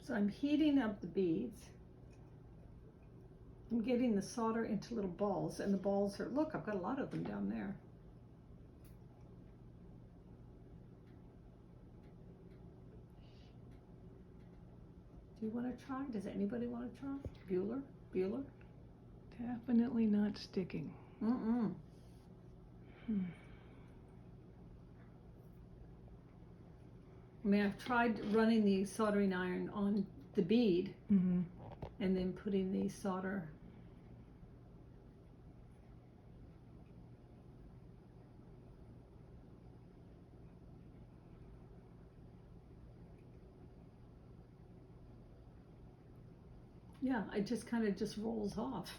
So I'm heating up the beads. I'm getting the solder into little balls, and the balls are, look, I've got a lot of them down there. Do you want to try? Does anybody want to try? Bueller? Bueller? Definitely not sticking. Mm-mm. I mean, I've tried running the soldering iron on the bead and then putting the solder. Yeah, it just kind of just rolls off.